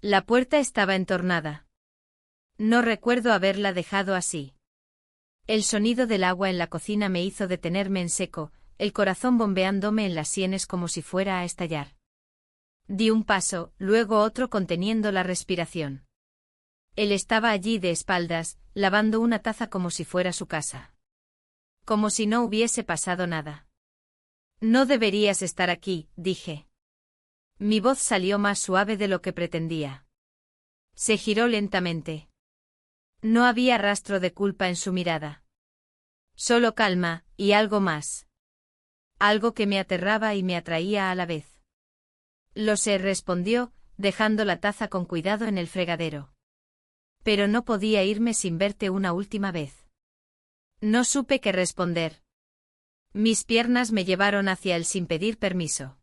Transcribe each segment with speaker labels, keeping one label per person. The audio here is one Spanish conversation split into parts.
Speaker 1: La puerta estaba entornada. No recuerdo haberla dejado así. El sonido del agua en la cocina me hizo detenerme en seco, el corazón bombeándome en las sienes como si fuera a estallar. Di un paso, luego otro conteniendo la respiración. Él estaba allí de espaldas, lavando una taza como si fuera su casa. Como si no hubiese pasado nada. No deberías estar aquí, dije. Mi voz salió más suave de lo que pretendía. Se giró lentamente. No había rastro de culpa en su mirada. Solo calma, y algo más. Algo que me aterraba y me atraía a la vez. Lo sé, respondió, dejando la taza con cuidado en el fregadero. Pero no podía irme sin verte una última vez. No supe qué responder. Mis piernas me llevaron hacia él sin pedir permiso.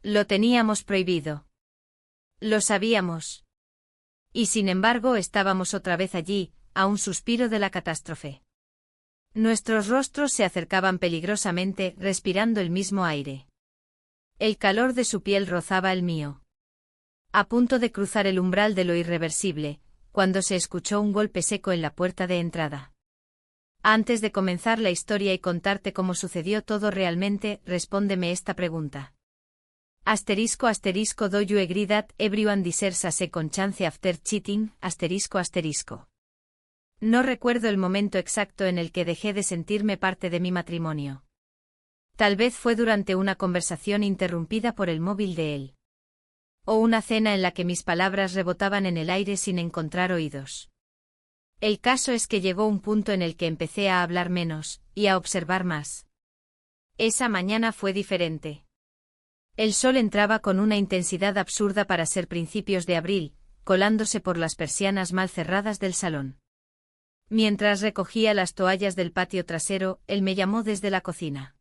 Speaker 1: Lo teníamos prohibido. Lo sabíamos. Y sin embargo estábamos otra vez allí, a un suspiro de la catástrofe. Nuestros rostros se acercaban peligrosamente, respirando el mismo aire. El calor de su piel rozaba el mío. A punto de cruzar el umbral de lo irreversible, cuando se escuchó un golpe seco en la puerta de entrada. Antes de comenzar la historia y contarte cómo sucedió todo realmente, respóndeme esta pregunta. Asterisco asterisco do you agree that everyone deserves a second chance after cheating, asterisco asterisco. No recuerdo el momento exacto en el que dejé de sentirme parte de mi matrimonio. Tal vez fue durante una conversación interrumpida por el móvil de él. O una cena en la que mis palabras rebotaban en el aire sin encontrar oídos. El caso es que llegó un punto en el que empecé a hablar menos, y a observar más. Esa mañana fue diferente. El sol entraba con una intensidad absurda para ser principios de abril, colándose por las persianas mal cerradas del salón. Mientras recogía las toallas del patio trasero, él me llamó desde la cocina.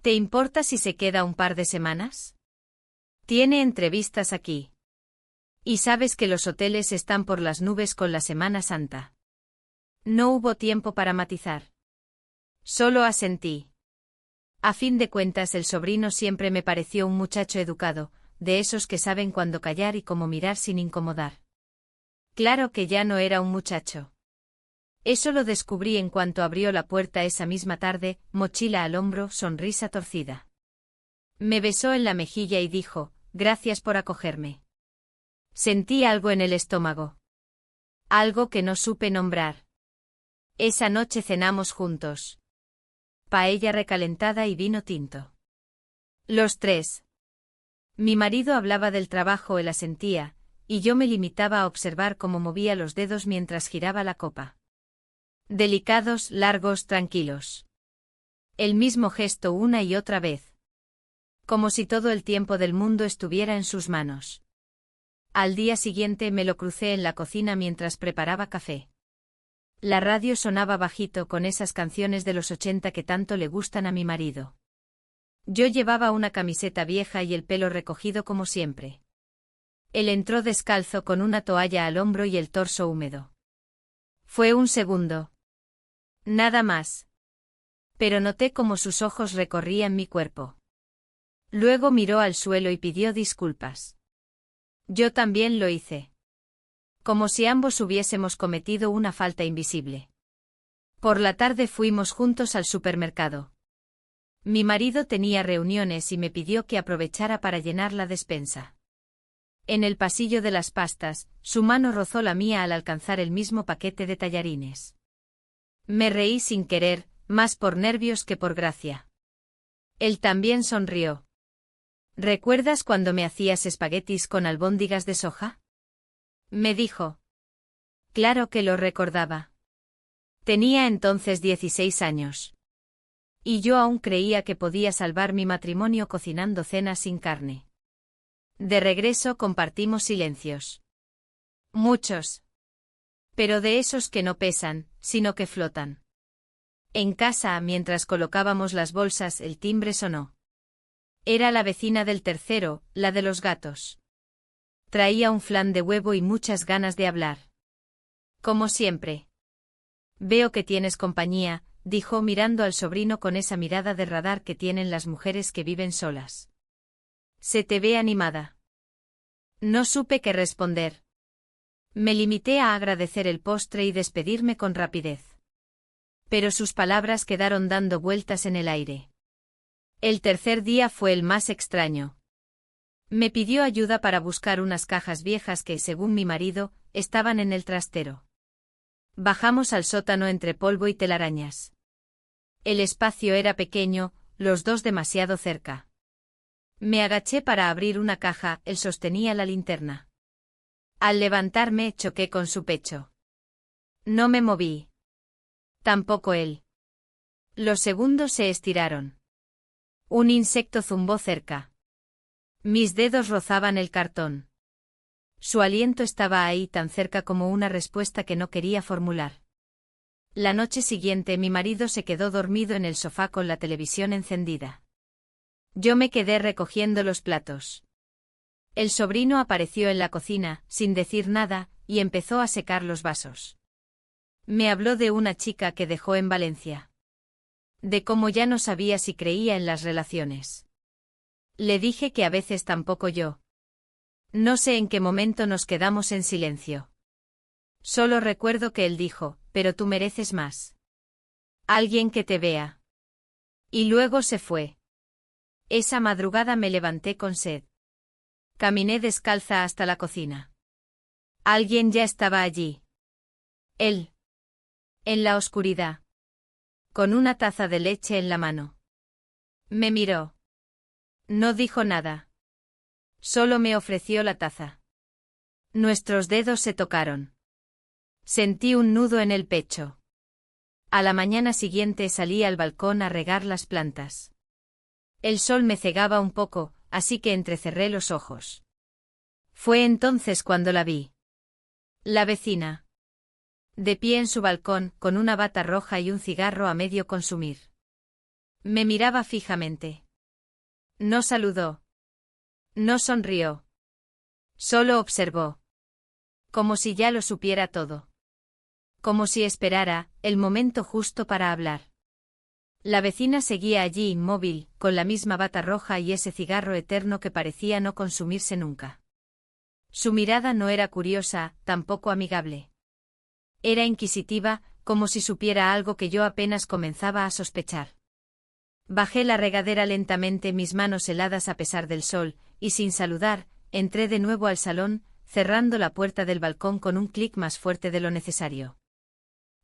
Speaker 1: ¿Te importa si se queda un par de semanas? Tiene entrevistas aquí. Y sabes que los hoteles están por las nubes con la Semana Santa. No hubo tiempo para matizar. Solo asentí. A fin de cuentas, el sobrino siempre me pareció un muchacho educado, de esos que saben cuándo callar y cómo mirar sin incomodar. Claro que ya no era un muchacho. Eso lo descubrí en cuanto abrió la puerta esa misma tarde, mochila al hombro, sonrisa torcida. Me besó en la mejilla y dijo, gracias por acogerme. Sentí algo en el estómago. Algo que no supe nombrar. Esa noche cenamos juntos. Paella recalentada y vino tinto. Los tres. Mi marido hablaba del trabajo, él asentía, y yo me limitaba a observar cómo movía los dedos mientras giraba la copa. Delicados, largos, tranquilos. El mismo gesto una y otra vez. Como si todo el tiempo del mundo estuviera en sus manos. Al día siguiente me lo crucé en la cocina mientras preparaba café. La radio sonaba bajito con esas canciones de los 80 que tanto le gustan a mi marido. Yo llevaba una camiseta vieja y el pelo recogido como siempre. Él entró descalzo con una toalla al hombro y el torso húmedo. Fue un segundo. Nada más. Pero noté cómo sus ojos recorrían mi cuerpo. Luego miró al suelo y pidió disculpas. Yo también lo hice. Como si ambos hubiésemos cometido una falta invisible. Por la tarde fuimos juntos al supermercado. Mi marido tenía reuniones y me pidió que aprovechara para llenar la despensa. En el pasillo de las pastas, su mano rozó la mía al alcanzar el mismo paquete de tallarines. Me reí sin querer, más por nervios que por gracia. Él también sonrió. ¿Recuerdas cuando me hacías espaguetis con albóndigas de soja? Me dijo. Claro que lo recordaba. Tenía entonces 16 años. Y yo aún creía que podía salvar mi matrimonio cocinando cenas sin carne. De regreso compartimos silencios. Muchos. Pero de esos que no pesan, sino que flotan. En casa, mientras colocábamos las bolsas, el timbre sonó. Era la vecina del tercero, la de los gatos. Traía un flan de huevo y muchas ganas de hablar. Como siempre. Veo que tienes compañía, dijo mirando al sobrino con esa mirada de radar que tienen las mujeres que viven solas. Se te ve animada. No supe qué responder. Me limité a agradecer el postre y despedirme con rapidez. Pero sus palabras quedaron dando vueltas en el aire. El tercer día fue el más extraño. Me pidió ayuda para buscar unas cajas viejas que, según mi marido, estaban en el trastero. Bajamos al sótano entre polvo y telarañas. El espacio era pequeño, los dos demasiado cerca. Me agaché para abrir una caja, él sostenía la linterna. Al levantarme, choqué con su pecho. No me moví. Tampoco él. Los segundos se estiraron. Un insecto zumbó cerca. Mis dedos rozaban el cartón. Su aliento estaba ahí tan cerca como una respuesta que no quería formular. La noche siguiente mi marido se quedó dormido en el sofá con la televisión encendida. Yo me quedé recogiendo los platos. El sobrino apareció en la cocina, sin decir nada, y empezó a secar los vasos. Me habló de una chica que dejó en Valencia. De cómo ya no sabía si creía en las relaciones. Le dije que a veces tampoco yo. No sé en qué momento nos quedamos en silencio. Solo recuerdo que él dijo, pero tú mereces más. Alguien que te vea. Y luego se fue. Esa madrugada me levanté con sed. Caminé descalza hasta la cocina. Alguien ya estaba allí. Él. En la oscuridad. Con una taza de leche en la mano. Me miró. No dijo nada. Solo me ofreció la taza. Nuestros dedos se tocaron. Sentí un nudo en el pecho. A la mañana siguiente salí al balcón a regar las plantas. El sol me cegaba un poco, así que entrecerré los ojos. Fue entonces cuando la vi. La vecina. De pie en su balcón, con una bata roja y un cigarro a medio consumir. Me miraba fijamente. No saludó. No sonrió. Solo observó. Como si ya lo supiera todo. Como si esperara el momento justo para hablar. La vecina seguía allí inmóvil, con la misma bata roja y ese cigarro eterno que parecía no consumirse nunca. Su mirada no era curiosa, tampoco amigable. Era inquisitiva, como si supiera algo que yo apenas comenzaba a sospechar. Bajé la regadera lentamente, mis manos heladas a pesar del sol, y sin saludar, entré de nuevo al salón, cerrando la puerta del balcón con un clic más fuerte de lo necesario.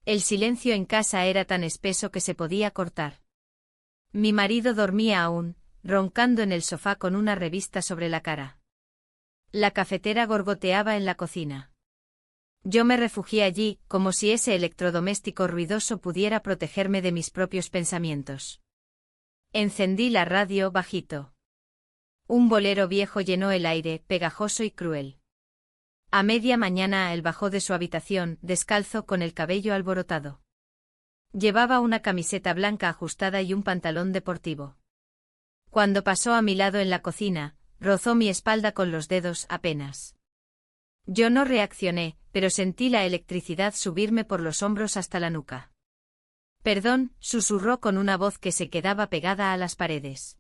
Speaker 1: El silencio en casa era tan espeso que se podía cortar. Mi marido dormía aún, roncando en el sofá con una revista sobre la cara. La cafetera gorgoteaba en la cocina. Yo me refugié allí, como si ese electrodoméstico ruidoso pudiera protegerme de mis propios pensamientos. Encendí la radio bajito. Un bolero viejo llenó el aire, pegajoso y cruel. A media mañana él bajó de su habitación, descalzo, con el cabello alborotado. Llevaba una camiseta blanca ajustada y un pantalón deportivo. Cuando pasó a mi lado en la cocina, rozó mi espalda con los dedos apenas. Yo no reaccioné, pero sentí la electricidad subirme por los hombros hasta la nuca. Perdón, susurró con una voz que se quedaba pegada a las paredes.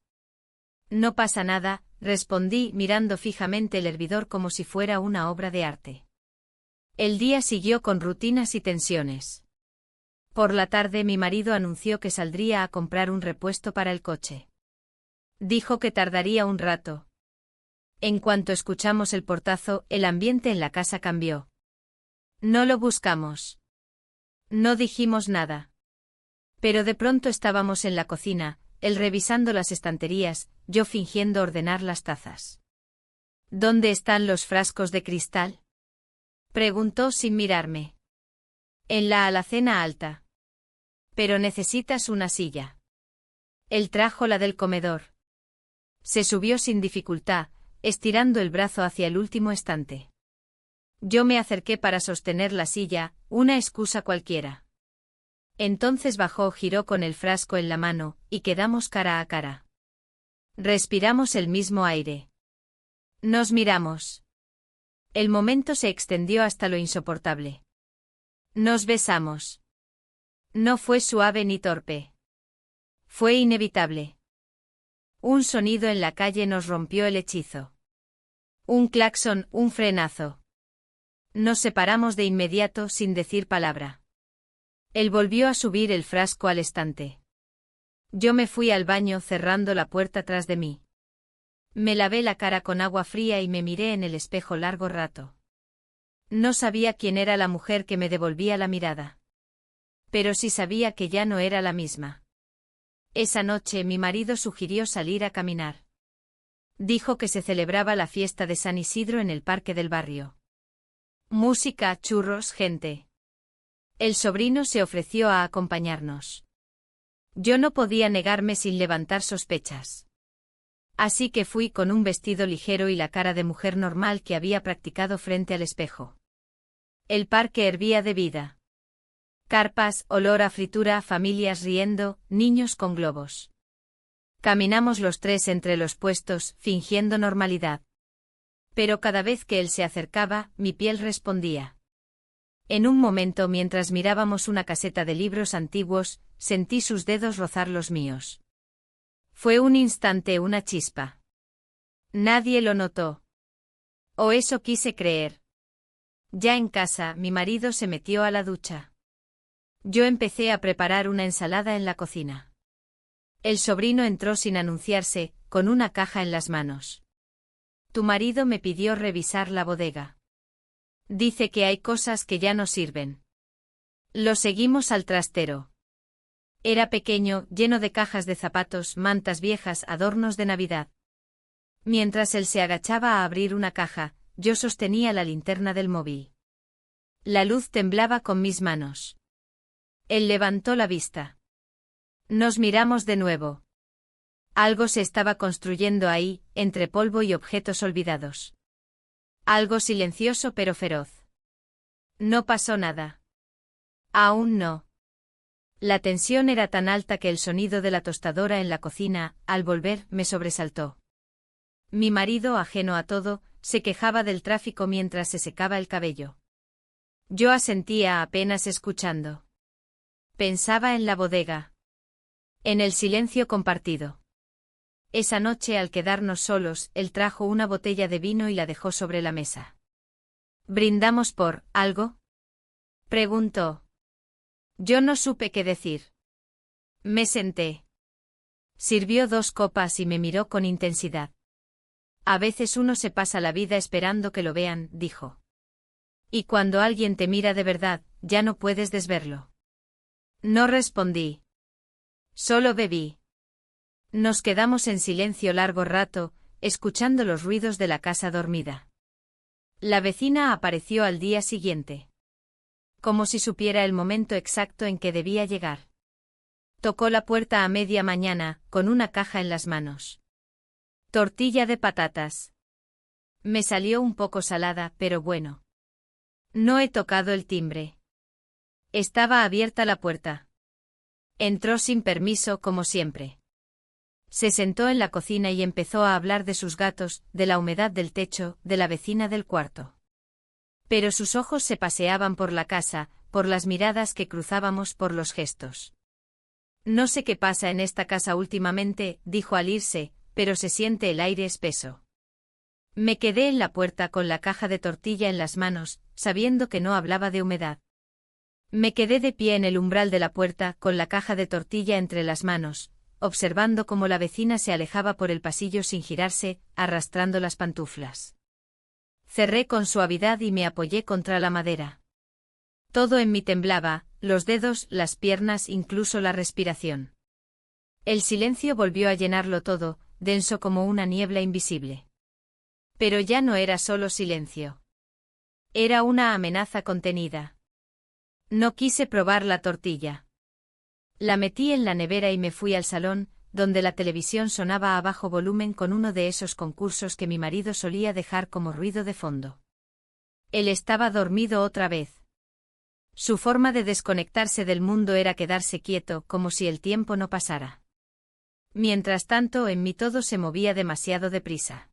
Speaker 1: No pasa nada, respondí mirando fijamente el hervidor como si fuera una obra de arte. El día siguió con rutinas y tensiones. Por la tarde mi marido anunció que saldría a comprar un repuesto para el coche. Dijo que tardaría un rato. En cuanto escuchamos el portazo, el ambiente en la casa cambió. No lo buscamos. No dijimos nada. Pero de pronto estábamos en la cocina, él revisando las estanterías, yo fingiendo ordenar las tazas. ¿Dónde están los frascos de cristal?, preguntó sin mirarme. En la alacena alta. Pero necesitas una silla. Él trajo la del comedor. Se subió sin dificultad, estirando el brazo hacia el último estante. Yo me acerqué para sostener la silla, una excusa cualquiera. Entonces bajó, giró con el frasco en la mano, y quedamos cara a cara. Respiramos el mismo aire. Nos miramos. El momento se extendió hasta lo insoportable. Nos besamos. No fue suave ni torpe. Fue inevitable. Un sonido en la calle nos rompió el hechizo. Un claxon, un frenazo. Nos separamos de inmediato sin decir palabra. Él volvió a subir el frasco al estante. Yo me fui al baño cerrando la puerta tras de mí. Me lavé la cara con agua fría y me miré en el espejo largo rato. No sabía quién era la mujer que me devolvía la mirada. Pero sí sabía que ya no era la misma. Esa noche mi marido sugirió salir a caminar. Dijo que se celebraba la fiesta de San Isidro en el parque del barrio. Música, churros, gente. El sobrino se ofreció a acompañarnos. Yo no podía negarme sin levantar sospechas. Así que fui con un vestido ligero y la cara de mujer normal que había practicado frente al espejo. El parque hervía de vida. Carpas, olor a fritura, familias riendo, niños con globos. Caminamos los tres entre los puestos, fingiendo normalidad. Pero cada vez que él se acercaba, mi piel respondía. En un momento, mientras mirábamos una caseta de libros antiguos, sentí sus dedos rozar los míos. Fue un instante, una chispa. Nadie lo notó. O eso quise creer. Ya en casa, mi marido se metió a la ducha. Yo empecé a preparar una ensalada en la cocina. El sobrino entró sin anunciarse, con una caja en las manos. Tu marido me pidió revisar la bodega. Dice que hay cosas que ya no sirven. Lo seguimos al trastero. Era pequeño, lleno de cajas de zapatos, mantas viejas, adornos de Navidad. Mientras él se agachaba a abrir una caja, yo sostenía la linterna del móvil. La luz temblaba con mis manos. Él levantó la vista. Nos miramos de nuevo. Algo se estaba construyendo ahí, entre polvo y objetos olvidados. Algo silencioso pero feroz. No pasó nada. Aún no. La tensión era tan alta que el sonido de la tostadora en la cocina, al volver, me sobresaltó. Mi marido, ajeno a todo, se quejaba del tráfico mientras se secaba el cabello. Yo asentía apenas escuchando. Pensaba en la bodega. En el silencio compartido. Esa noche, al quedarnos solos, él trajo una botella de vino y la dejó sobre la mesa. ¿Brindamos por algo?, preguntó. Yo no supe qué decir. Me senté. Sirvió 2 copas y me miró con intensidad. A veces uno se pasa la vida esperando que lo vean, dijo. Y cuando alguien te mira de verdad, ya no puedes desverlo. No respondí. Solo bebí. Nos quedamos en silencio largo rato, escuchando los ruidos de la casa dormida. La vecina apareció al día siguiente. Como si supiera el momento exacto en que debía llegar. Tocó la puerta a media mañana, con una caja en las manos. Tortilla de patatas. Me salió un poco salada, pero bueno. No he tocado el timbre. Estaba abierta la puerta. Entró sin permiso, como siempre. Se sentó en la cocina y empezó a hablar de sus gatos, de la humedad del techo, de la vecina del cuarto. Pero sus ojos se paseaban por la casa, por las miradas que cruzábamos, por los gestos. No sé qué pasa en esta casa últimamente, dijo al irse, pero se siente el aire espeso. Me quedé en la puerta con la caja de tortilla en las manos, sabiendo que no hablaba de humedad. Me quedé de pie en el umbral de la puerta, con la caja de tortilla entre las manos, observando cómo la vecina se alejaba por el pasillo sin girarse, arrastrando las pantuflas. Cerré con suavidad y me apoyé contra la madera. Todo en mí temblaba, los dedos, las piernas, incluso la respiración. El silencio volvió a llenarlo todo, denso como una niebla invisible. Pero ya no era solo silencio. Era una amenaza contenida. No quise probar la tortilla. La metí en la nevera y me fui al salón, donde la televisión sonaba a bajo volumen con uno de esos concursos que mi marido solía dejar como ruido de fondo. Él estaba dormido otra vez. Su forma de desconectarse del mundo era quedarse quieto, como si el tiempo no pasara. Mientras tanto, en mí todo se movía demasiado deprisa.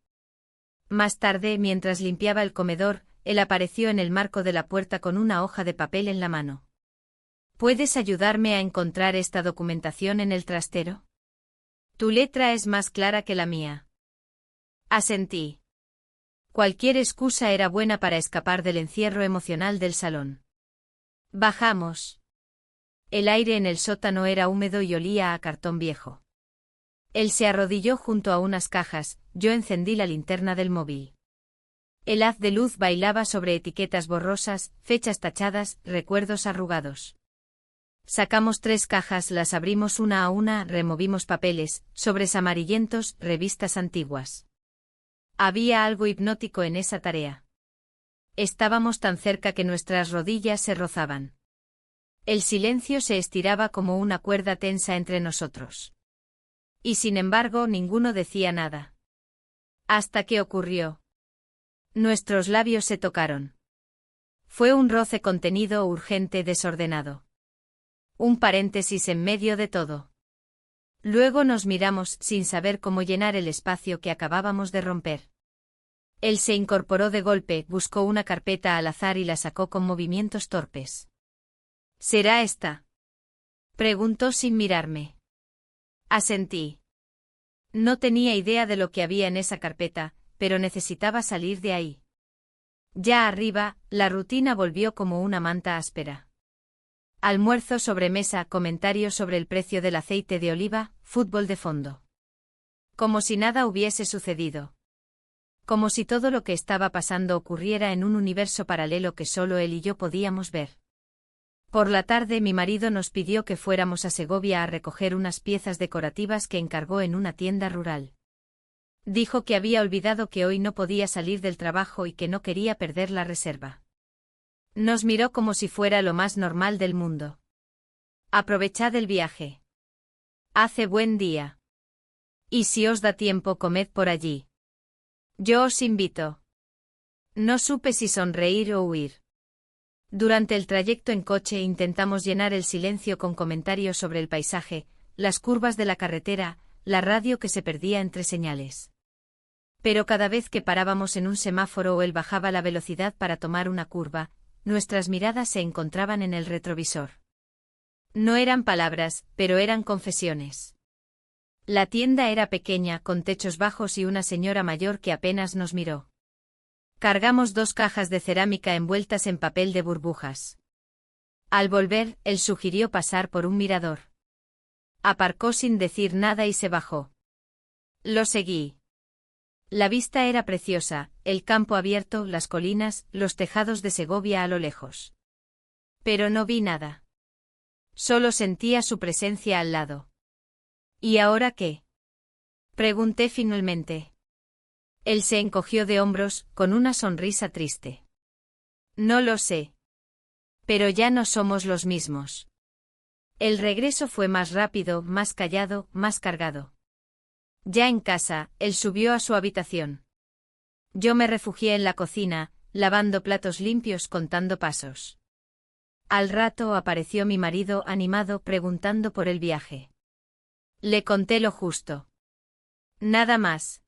Speaker 1: Más tarde, mientras limpiaba el comedor, él apareció en el marco de la puerta con una hoja de papel en la mano. ¿Puedes ayudarme a encontrar esta documentación en el trastero? Tu letra es más clara que la mía. Asentí. Cualquier excusa era buena para escapar del encierro emocional del salón. Bajamos. El aire en el sótano era húmedo y olía a cartón viejo. Él se arrodilló junto a unas cajas, yo encendí la linterna del móvil. El haz de luz bailaba sobre etiquetas borrosas, fechas tachadas, recuerdos arrugados. Sacamos 3 cajas, las abrimos una a una, removimos papeles, sobres amarillentos, revistas antiguas. Había algo hipnótico en esa tarea. Estábamos tan cerca que nuestras rodillas se rozaban. El silencio se estiraba como una cuerda tensa entre nosotros. Y sin embargo, ninguno decía nada. Hasta que ocurrió. Nuestros labios se tocaron. Fue un roce contenido, urgente, desordenado. Un paréntesis en medio de todo. Luego nos miramos sin saber cómo llenar el espacio que acabábamos de romper. Él se incorporó de golpe, buscó una carpeta al azar y la sacó con movimientos torpes. ¿Será esta?, preguntó sin mirarme. Asentí. No tenía idea de lo que había en esa carpeta, pero necesitaba salir de ahí. Ya arriba, la rutina volvió como una manta áspera. Almuerzo, sobremesa, comentarios sobre el precio del aceite de oliva, fútbol de fondo. Como si nada hubiese sucedido. Como si todo lo que estaba pasando ocurriera en un universo paralelo que solo él y yo podíamos ver. Por la tarde mi marido nos pidió que fuéramos a Segovia a recoger unas piezas decorativas que encargó en una tienda rural. Dijo que había olvidado que hoy no podía salir del trabajo y que no quería perder la reserva. Nos miró como si fuera lo más normal del mundo. Aprovechad el viaje. Hace buen día. Y si os da tiempo, comed por allí. Yo os invito. No supe si sonreír o huir. Durante el trayecto en coche intentamos llenar el silencio con comentarios sobre el paisaje, las curvas de la carretera, la radio que se perdía entre señales. Pero cada vez que parábamos en un semáforo o él bajaba la velocidad para tomar una curva, nuestras miradas se encontraban en el retrovisor. No eran palabras, pero eran confesiones. La tienda era pequeña, con techos bajos y una señora mayor que apenas nos miró. Cargamos 2 cajas de cerámica envueltas en papel de burbujas. Al volver, él sugirió pasar por un mirador. Aparcó sin decir nada y se bajó. Lo seguí. La vista era preciosa, el campo abierto, las colinas, los tejados de Segovia a lo lejos. Pero no vi nada. Solo sentía su presencia al lado. ¿Y ahora qué?, pregunté finalmente. Él se encogió de hombros, con una sonrisa triste. No lo sé. Pero ya no somos los mismos. El regreso fue más rápido, más callado, más cargado. Ya en casa, él subió a su habitación. Yo me refugié en la cocina, lavando platos limpios, contando pasos. Al rato apareció mi marido animado, preguntando por el viaje. Le conté lo justo. Nada más.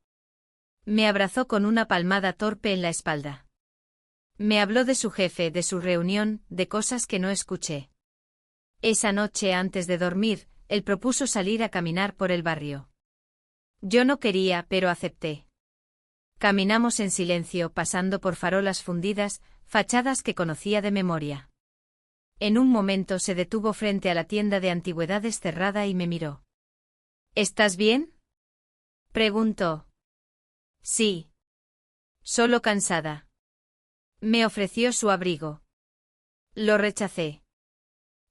Speaker 1: Me abrazó con una palmada torpe en la espalda. Me habló de su jefe, de su reunión, de cosas que no escuché. Esa noche antes de dormir, él propuso salir a caminar por el barrio. Yo no quería, pero acepté. Caminamos en silencio, pasando por farolas fundidas, fachadas que conocía de memoria. En un momento se detuvo frente a la tienda de antigüedades cerrada y me miró. ¿Estás bien?, preguntó. Sí. Solo cansada. Me ofreció su abrigo. Lo rechacé.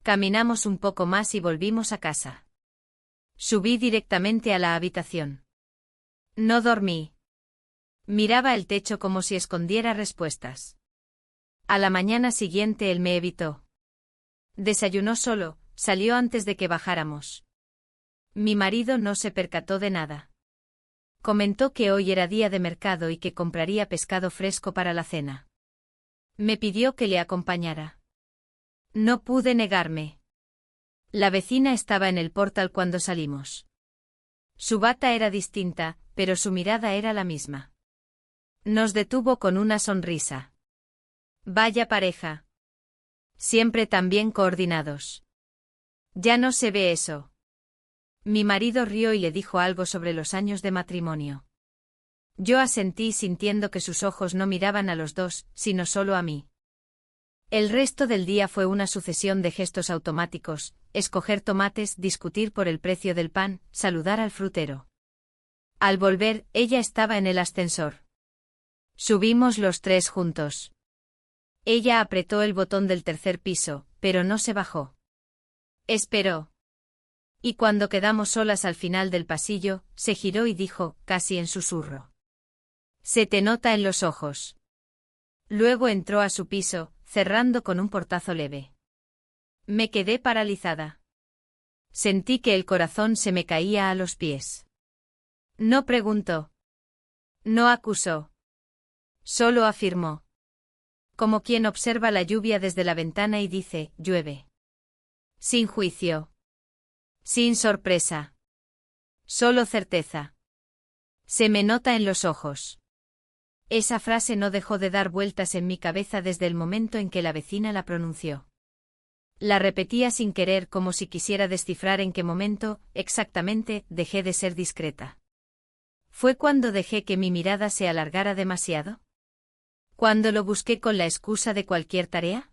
Speaker 1: Caminamos un poco más y volvimos a casa. Subí directamente a la habitación. No dormí. Miraba el techo como si escondiera respuestas. A la mañana siguiente él me evitó. Desayunó solo, salió antes de que bajáramos. Mi marido no se percató de nada. Comentó que hoy era día de mercado y que compraría pescado fresco para la cena. Me pidió que le acompañara. No pude negarme. La vecina estaba en el portal cuando salimos. Su bata era distinta, pero su mirada era la misma. Nos detuvo con una sonrisa. Vaya pareja. Siempre tan bien coordinados. Ya no se ve eso. Mi marido rió y le dijo algo sobre los años de matrimonio. Yo asentí sintiendo que sus ojos no miraban a los dos, sino solo a mí. El resto del día fue una sucesión de gestos automáticos: escoger tomates, discutir por el precio del pan, saludar al frutero. Al volver, ella estaba en el ascensor. Subimos los tres juntos. Ella apretó el botón del tercer piso, pero no se bajó. Esperó. Y cuando quedamos solas al final del pasillo, se giró y dijo, casi en susurro: «Se te nota en los ojos». Luego entró a su piso, cerrando con un portazo leve. Me quedé paralizada. Sentí que el corazón se me caía a los pies. No preguntó. No acusó. Solo afirmó. Como quien observa la lluvia desde la ventana y dice, llueve. Sin juicio. Sin sorpresa. Solo certeza. Se me nota en los ojos. Esa frase no dejó de dar vueltas en mi cabeza desde el momento en que la vecina la pronunció. La repetía sin querer, como si quisiera descifrar en qué momento, exactamente, dejé de ser discreta. ¿Fue cuando dejé que mi mirada se alargara demasiado? ¿Cuando lo busqué con la excusa de cualquier tarea?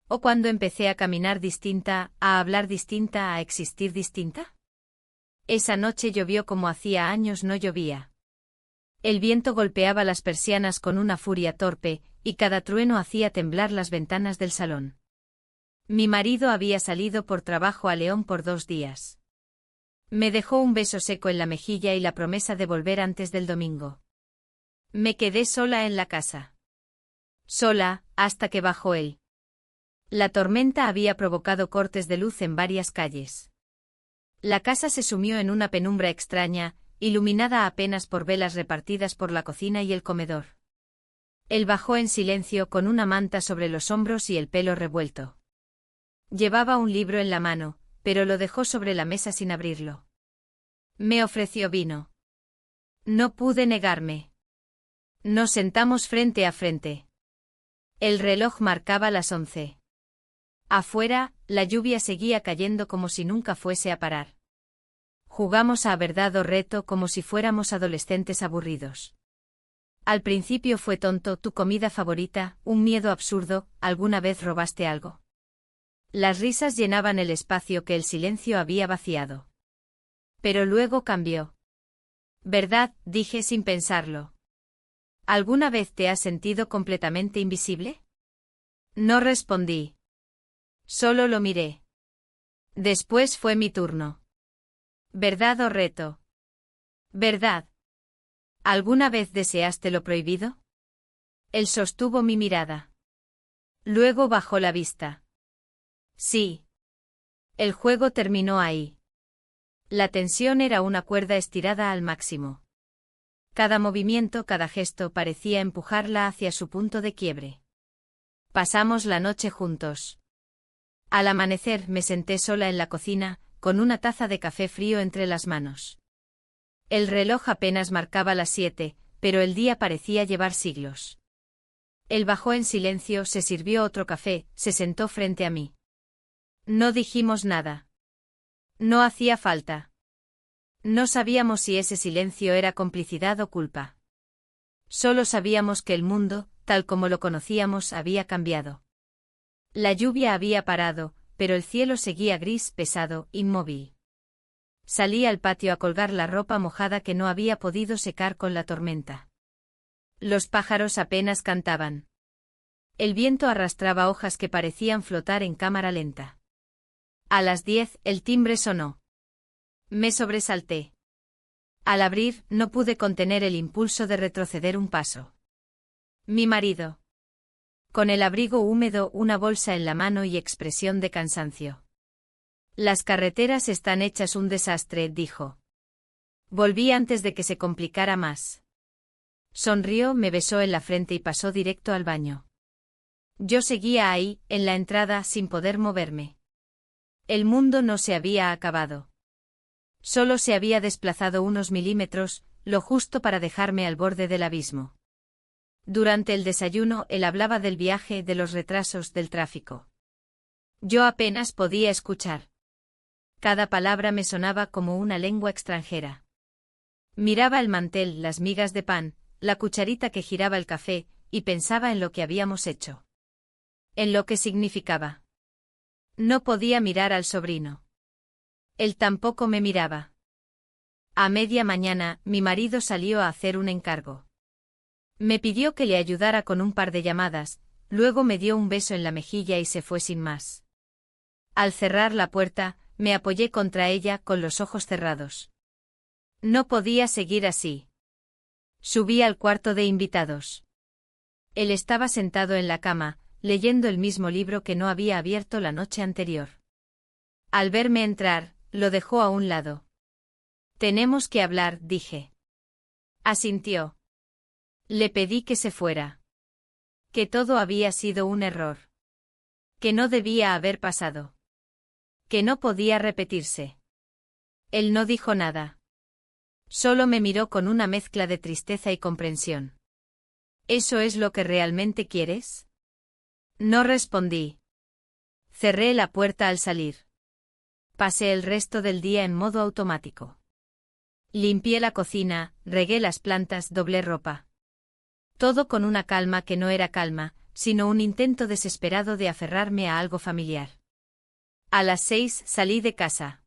Speaker 1: ¿O cuando empecé a caminar distinta, a hablar distinta, a existir distinta? Esa noche llovió como hacía años no llovía. El viento golpeaba las persianas con una furia torpe, y cada trueno hacía temblar las ventanas del salón. Mi marido había salido por trabajo a León por 2 días. Me dejó un beso seco en la mejilla y la promesa de volver antes del domingo. Me quedé sola en la casa. Sola, hasta que bajó él. La tormenta había provocado cortes de luz en varias calles. La casa se sumió en una penumbra extraña, iluminada apenas por velas repartidas por la cocina y el comedor. Él bajó en silencio con una manta sobre los hombros y el pelo revuelto. Llevaba un libro en la mano, pero lo dejó sobre la mesa sin abrirlo. Me ofreció vino. No pude negarme. Nos sentamos frente a frente. El reloj marcaba las 11. Afuera, la lluvia seguía cayendo como si nunca fuese a parar. Jugamos a verdad o reto como si fuéramos adolescentes aburridos. Al principio fue tonto: tu comida favorita, un miedo absurdo, ¿alguna vez robaste algo? Las risas llenaban el espacio que el silencio había vaciado. Pero luego cambió. ¿Verdad?, dije sin pensarlo. ¿Alguna vez te has sentido completamente invisible? No respondí. Solo lo miré. Después fue mi turno. ¿Verdad o reto? ¿Verdad? ¿Alguna vez deseaste lo prohibido? Él sostuvo mi mirada. Luego bajó la vista. Sí. El juego terminó ahí. La tensión era una cuerda estirada al máximo. Cada movimiento, cada gesto parecía empujarla hacia su punto de quiebre. Pasamos la noche juntos. Al amanecer me senté sola en la cocina, con una taza de café frío entre las manos. El reloj apenas marcaba las 7, pero el día parecía llevar siglos. Él bajó en silencio, se sirvió otro café, se sentó frente a mí. No dijimos nada. No hacía falta. No sabíamos si ese silencio era complicidad o culpa. Solo sabíamos que el mundo, tal como lo conocíamos, había cambiado. La lluvia había parado, pero el cielo seguía gris, pesado, inmóvil. Salí al patio a colgar la ropa mojada que no había podido secar con la tormenta. Los pájaros apenas cantaban. El viento arrastraba hojas que parecían flotar en cámara lenta. A las 10, el timbre sonó. Me sobresalté. Al abrir, no pude contener el impulso de retroceder un paso. Mi marido. Con el abrigo húmedo, una bolsa en la mano y expresión de cansancio. Las carreteras están hechas un desastre, dijo. Volví antes de que se complicara más. Sonrió, me besó en la frente y pasó directo al baño. Yo seguía ahí, en la entrada, sin poder moverme. El mundo no se había acabado. Solo se había desplazado unos milímetros, lo justo para dejarme al borde del abismo. Durante el desayuno, él hablaba del viaje, de los retrasos, del tráfico. Yo apenas podía escuchar. Cada palabra me sonaba como una lengua extranjera. Miraba el mantel, las migas de pan, la cucharita que giraba el café, y pensaba en lo que habíamos hecho. En lo que significaba. No podía mirar al sobrino. Él tampoco me miraba. A media mañana, mi marido salió a hacer un encargo. Me pidió que le ayudara con un par de llamadas, luego me dio un beso en la mejilla y se fue sin más. Al cerrar la puerta, me apoyé contra ella con los ojos cerrados. No podía seguir así. Subí al cuarto de invitados. Él estaba sentado en la cama, leyendo el mismo libro que no había abierto la noche anterior. Al verme entrar, lo dejó a un lado. Tenemos que hablar, dije. Asintió. Le pedí que se fuera. Que todo había sido un error. Que no debía haber pasado. Que no podía repetirse. Él no dijo nada. Solo me miró con una mezcla de tristeza y comprensión. ¿Eso es lo que realmente quieres? No respondí. Cerré la puerta al salir. Pasé el resto del día en modo automático. Limpié la cocina, regué las plantas, doblé ropa. Todo con una calma que no era calma, sino un intento desesperado de aferrarme a algo familiar. A las 6 salí de casa.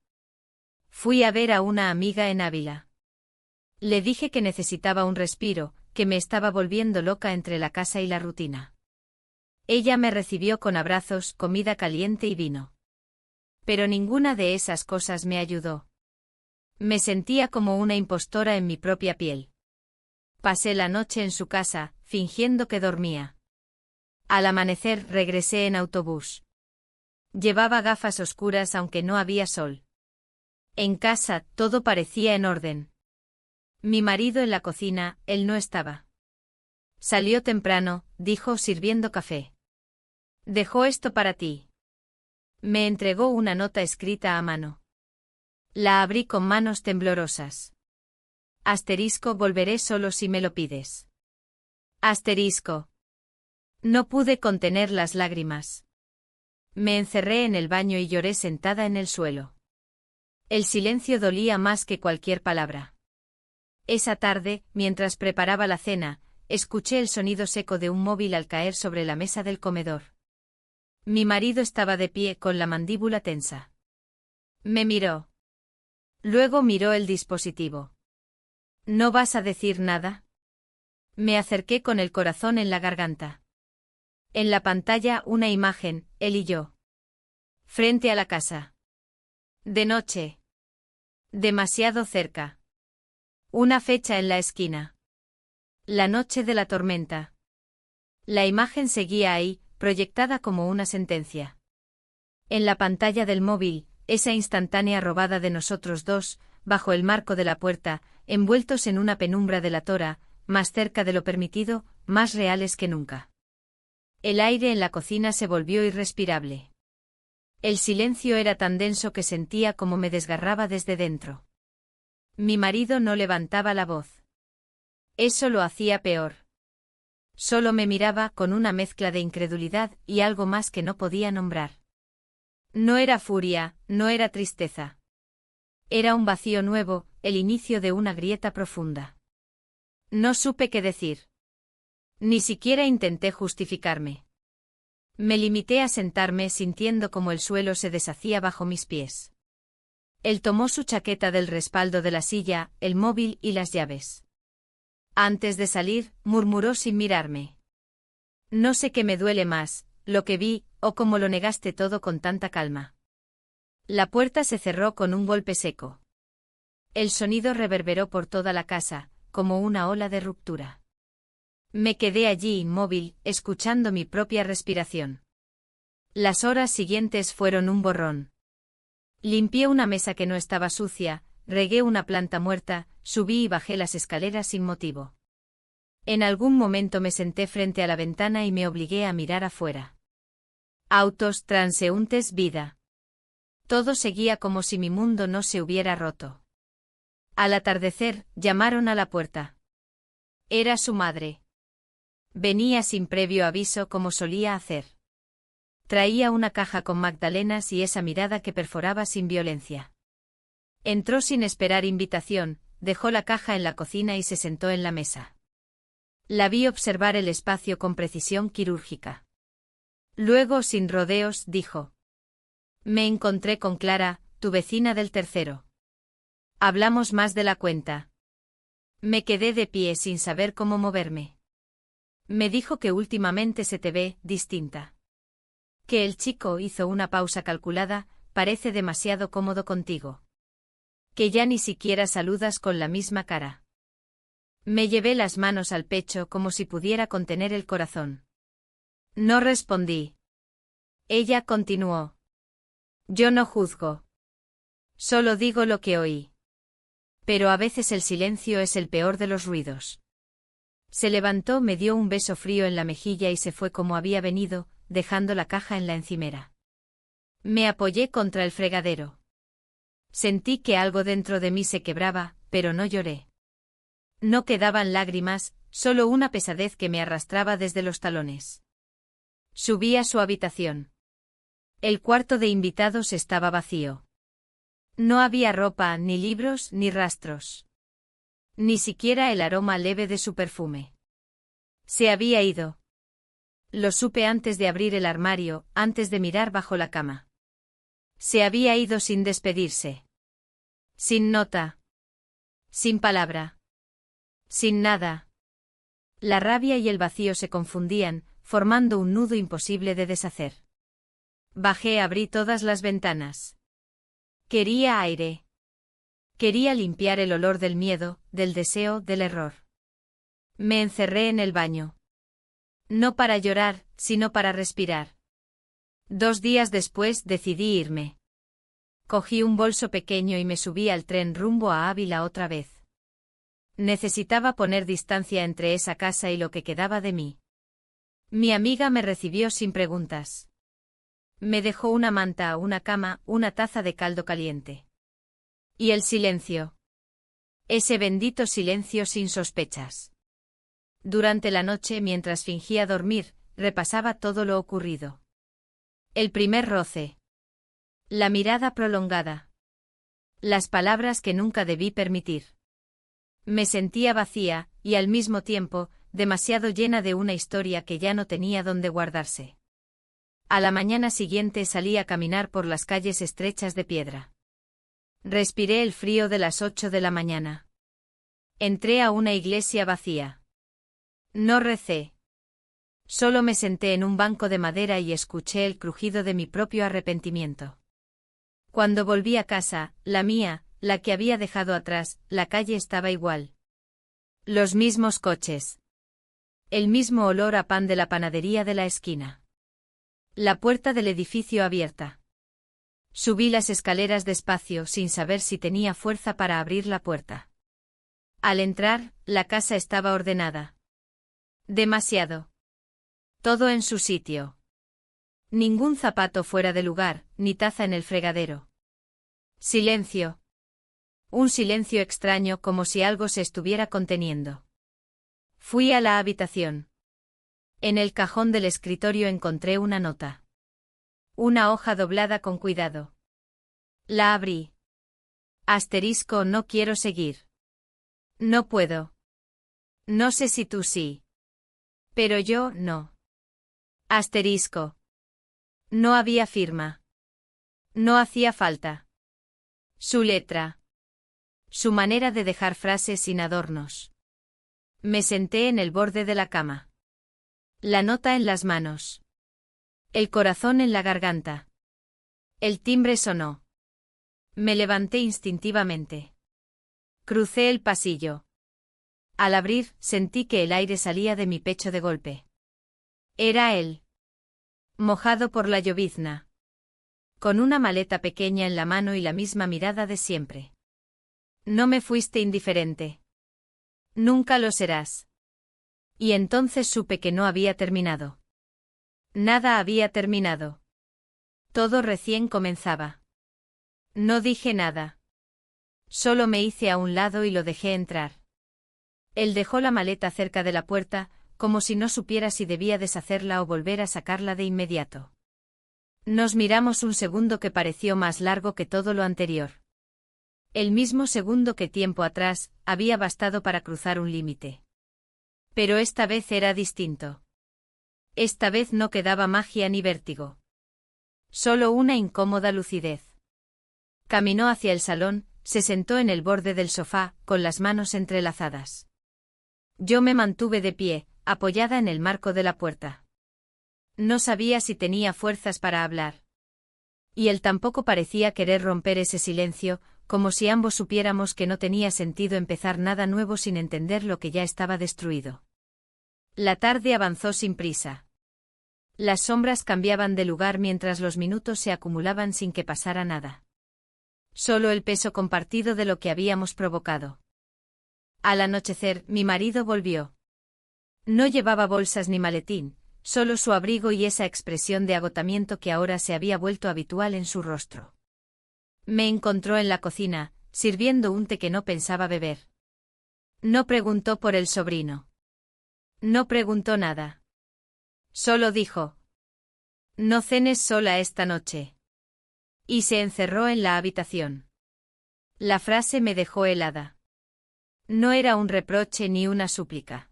Speaker 1: Fui a ver a una amiga en Ávila. Le dije que necesitaba un respiro, que me estaba volviendo loca entre la casa y la rutina. Ella me recibió con abrazos, comida caliente y vino. Pero ninguna de esas cosas me ayudó. Me sentía como una impostora en mi propia piel. Pasé la noche en su casa, fingiendo que dormía. Al amanecer regresé en autobús. Llevaba gafas oscuras aunque no había sol. En casa todo parecía en orden. Mi marido en la cocina, él no estaba. Salió temprano, dijo sirviendo café. Dejó esto para ti. Me entregó una nota escrita a mano. La abrí con manos temblorosas. Asterisco, volveré solo si me lo pides. Asterisco. No pude contener las lágrimas. Me encerré en el baño y lloré sentada en el suelo. El silencio dolía más que cualquier palabra. Esa tarde, mientras preparaba la cena, escuché el sonido seco de un móvil al caer sobre la mesa del comedor. Mi marido estaba de pie con la mandíbula tensa. Me miró. Luego miró el dispositivo. ¿No vas a decir nada? Me acerqué con el corazón en la garganta. En la pantalla una imagen, él y yo. Frente a la casa. De noche. Demasiado cerca. Una fecha en la esquina. La noche de la tormenta. La imagen seguía ahí, proyectada como una sentencia. En la pantalla del móvil, esa instantánea robada de nosotros dos, bajo el marco de la puerta, envueltos en una penumbra delatora, más cerca de lo permitido, más reales que nunca. El aire en la cocina se volvió irrespirable. El silencio era tan denso que sentía como me desgarraba desde dentro. Mi marido no levantaba la voz. Eso lo hacía peor. Solo me miraba con una mezcla de incredulidad y algo más que no podía nombrar. No era furia, no era tristeza. Era un vacío nuevo, el inicio de una grieta profunda. No supe qué decir. Ni siquiera intenté justificarme. Me limité a sentarme sintiendo como el suelo se deshacía bajo mis pies. Él tomó su chaqueta del respaldo de la silla, el móvil y las llaves. Antes de salir, murmuró sin mirarme. No sé qué me duele más, lo que vi, o cómo lo negaste todo con tanta calma. La puerta se cerró con un golpe seco. El sonido reverberó por toda la casa, como una ola de ruptura. Me quedé allí inmóvil, escuchando mi propia respiración. Las horas siguientes fueron un borrón. Limpié una mesa que no estaba sucia, regué una planta muerta, subí y bajé las escaleras sin motivo. En algún momento me senté frente a la ventana y me obligué a mirar afuera. Autos, transeúntes, vida. Todo seguía como si mi mundo no se hubiera roto. Al atardecer, llamaron a la puerta. Era su madre. Venía sin previo aviso como solía hacer. Traía una caja con magdalenas y esa mirada que perforaba sin violencia. Entró sin esperar invitación, dejó la caja en la cocina y se sentó en la mesa. La vi observar el espacio con precisión quirúrgica. Luego, sin rodeos, dijo: Me encontré con Clara, tu vecina del tercero. Hablamos más de la cuenta. Me quedé de pie sin saber cómo moverme. Me dijo que últimamente se te ve distinta. Que el chico hizo una pausa calculada, parece demasiado cómodo contigo. Que ya ni siquiera saludas con la misma cara. Me llevé las manos al pecho como si pudiera contener el corazón. No respondí. Ella continuó: Yo no juzgo. Solo digo lo que oí. Pero a veces el silencio es el peor de los ruidos. Se levantó, me dio un beso frío en la mejilla y se fue como había venido, dejando la caja en la encimera. Me apoyé contra el fregadero. Sentí que algo dentro de mí se quebraba, pero no lloré. No quedaban lágrimas, solo una pesadez que me arrastraba desde los talones. Subí a su habitación. El cuarto de invitados estaba vacío. No había ropa, ni libros, ni rastros. Ni siquiera el aroma leve de su perfume. Se había ido. Lo supe antes de abrir el armario, antes de mirar bajo la cama. Se había ido sin despedirse. Sin nota. Sin palabra. Sin nada. La rabia y el vacío se confundían, formando un nudo imposible de deshacer. Bajé, abrí todas las ventanas. Quería aire. Quería limpiar el olor del miedo, del deseo, del error. Me encerré en el baño. No para llorar, sino para respirar. 2 días después decidí irme. Cogí un bolso pequeño y me subí al tren rumbo a Ávila otra vez. Necesitaba poner distancia entre esa casa y lo que quedaba de mí. Mi amiga me recibió sin preguntas. Me dejó una manta, una cama, una taza de caldo caliente. Y el silencio. Ese bendito silencio sin sospechas. Durante la noche, mientras fingía dormir, repasaba todo lo ocurrido. El primer roce. La mirada prolongada. Las palabras que nunca debí permitir. Me sentía vacía, y al mismo tiempo, demasiado llena de una historia que ya no tenía dónde guardarse. A la mañana siguiente salí a caminar por las calles estrechas de piedra. Respiré el frío de las 8 de la mañana. Entré a una iglesia vacía. No recé. Solo me senté en un banco de madera y escuché el crujido de mi propio arrepentimiento. Cuando volví a casa, la mía, la que había dejado atrás, la calle estaba igual. Los mismos coches. El mismo olor a pan de la panadería de la esquina. La puerta del edificio abierta. Subí las escaleras despacio sin saber si tenía fuerza para abrir la puerta. Al entrar, la casa estaba ordenada. Demasiado. Todo en su sitio. Ningún zapato fuera de lugar, ni taza en el fregadero. Silencio. Un silencio extraño, como si algo se estuviera conteniendo. Fui a la habitación. En el cajón del escritorio encontré una nota. Una hoja doblada con cuidado. La abrí. Asterisco: no quiero seguir. No puedo. No sé si tú sí. Pero yo no. Asterisco. No había firma. No hacía falta. Su letra. Su manera de dejar frases sin adornos. Me senté en el borde de la cama. La nota en las manos. El corazón en la garganta. El timbre sonó. Me levanté instintivamente. Crucé el pasillo. Al abrir, sentí que el aire salía de mi pecho de golpe. Era él. Mojado por la llovizna. Con una maleta pequeña en la mano y la misma mirada de siempre. No me fuiste indiferente. Nunca lo serás. Y entonces supe que no había terminado. Nada había terminado. Todo recién comenzaba. No dije nada. Solo me hice a un lado y lo dejé entrar. Él dejó la maleta cerca de la puerta, como si no supiera si debía deshacerla o volver a sacarla de inmediato. Nos miramos un segundo que pareció más largo que todo lo anterior. El mismo segundo que tiempo atrás, había bastado para cruzar un límite. Pero esta vez era distinto. Esta vez no quedaba magia ni vértigo. Solo una incómoda lucidez. Caminó hacia el salón, se sentó en el borde del sofá, con las manos entrelazadas. Yo me mantuve de pie, apoyada en el marco de la puerta. No sabía si tenía fuerzas para hablar. Y él tampoco parecía querer romper ese silencio, como si ambos supiéramos que no tenía sentido empezar nada nuevo sin entender lo que ya estaba destruido. La tarde avanzó sin prisa. Las sombras cambiaban de lugar mientras los minutos se acumulaban sin que pasara nada. Solo el peso compartido de lo que habíamos provocado. Al anochecer, mi marido volvió. No llevaba bolsas ni maletín, solo su abrigo y esa expresión de agotamiento que ahora se había vuelto habitual en su rostro. Me encontró en la cocina, sirviendo un té que no pensaba beber. No preguntó por el sobrino. No preguntó nada. Solo dijo: «No cenes sola esta noche». Y se encerró en la habitación. La frase me dejó helada. No era un reproche ni una súplica.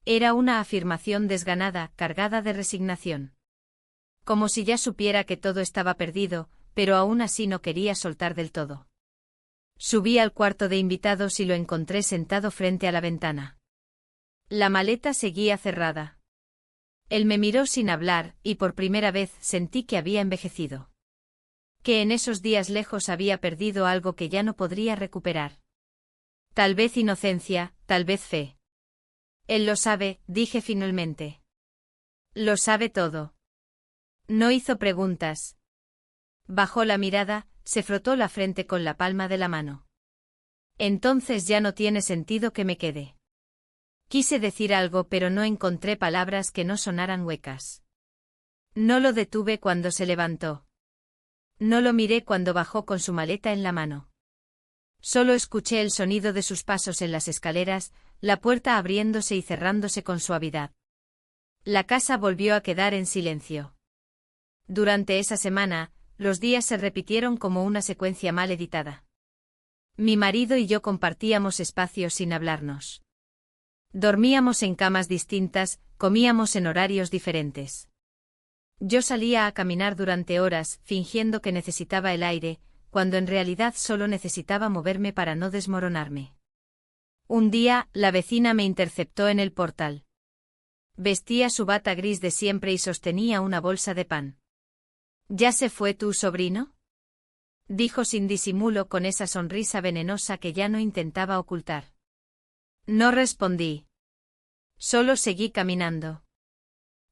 Speaker 1: Era una afirmación desganada, cargada de resignación. Como si ya supiera que todo estaba perdido, pero aún así no quería soltar del todo. Subí al cuarto de invitados y lo encontré sentado frente a la ventana. La maleta seguía cerrada. Él me miró sin hablar, y por primera vez sentí que había envejecido. Que en esos días lejos había perdido algo que ya no podría recuperar. Tal vez inocencia, tal vez fe. Él lo sabe, dije finalmente. Lo sabe todo. No hizo preguntas. Bajó la mirada, se frotó la frente con la palma de la mano. Entonces ya no tiene sentido que me quede. Quise decir algo pero no encontré palabras que no sonaran huecas. No lo detuve cuando se levantó. No lo miré cuando bajó con su maleta en la mano. Solo escuché el sonido de sus pasos en las escaleras, la puerta abriéndose y cerrándose con suavidad. La casa volvió a quedar en silencio. Durante esa semana, los días se repitieron como una secuencia mal editada. Mi marido y yo compartíamos espacios sin hablarnos. Dormíamos en camas distintas, comíamos en horarios diferentes. Yo salía a caminar durante horas, fingiendo que necesitaba el aire, cuando en realidad solo necesitaba moverme para no desmoronarme. Un día, la vecina me interceptó en el portal. Vestía su bata gris de siempre y sostenía una bolsa de pan. ¿Ya se fue tu sobrino?, dijo sin disimulo con esa sonrisa venenosa que ya no intentaba ocultar. No respondí. Solo seguí caminando.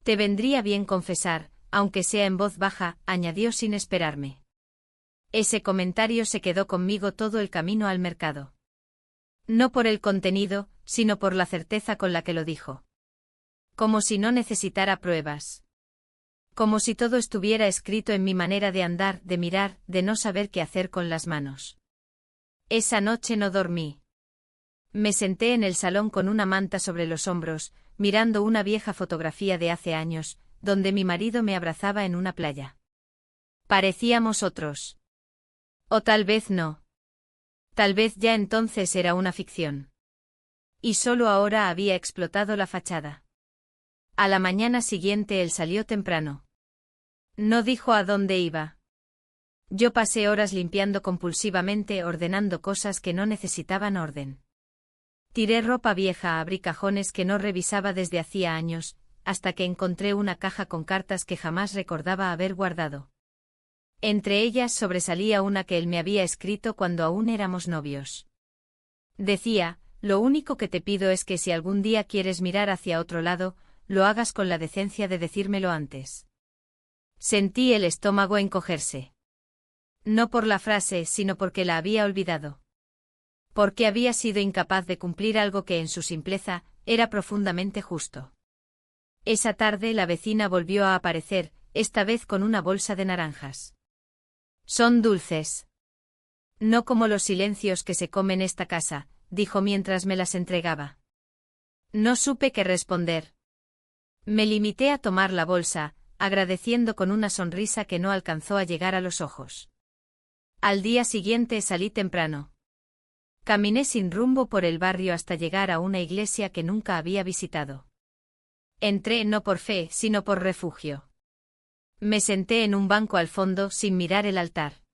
Speaker 1: Te vendría bien confesar, aunque sea en voz baja, añadió sin esperarme. Ese comentario se quedó conmigo todo el camino al mercado. No por el contenido, sino por la certeza con la que lo dijo. Como si no necesitara pruebas. Como si todo estuviera escrito en mi manera de andar, de mirar, de no saber qué hacer con las manos. Esa noche no dormí. Me senté en el salón con una manta sobre los hombros, mirando una vieja fotografía de hace años, donde mi marido me abrazaba en una playa. Parecíamos otros. O tal vez no. Tal vez ya entonces era una ficción. Y solo ahora había explotado la fachada. A la mañana siguiente él salió temprano. No dijo a dónde iba. Yo pasé horas limpiando compulsivamente, ordenando cosas que no necesitaban orden. Tiré ropa vieja, abrí cajones que no revisaba desde hacía años, hasta que encontré una caja con cartas que jamás recordaba haber guardado. Entre ellas sobresalía una que él me había escrito cuando aún éramos novios. Decía: lo único que te pido es que si algún día quieres mirar hacia otro lado, lo hagas con la decencia de decírmelo antes. Sentí el estómago encogerse. No por la frase, sino porque la había olvidado. Porque había sido incapaz de cumplir algo que en su simpleza era profundamente justo. Esa tarde la vecina volvió a aparecer, esta vez con una bolsa de naranjas. Son dulces. No como los silencios que se comen en esta casa, dijo mientras me las entregaba. No supe qué responder. Me limité a tomar la bolsa, agradeciendo con una sonrisa que no alcanzó a llegar a los ojos. Al día siguiente salí temprano. Caminé sin rumbo por el barrio hasta llegar a una iglesia que nunca había visitado. Entré no por fe, sino por refugio. Me senté en un banco al fondo sin mirar el altar.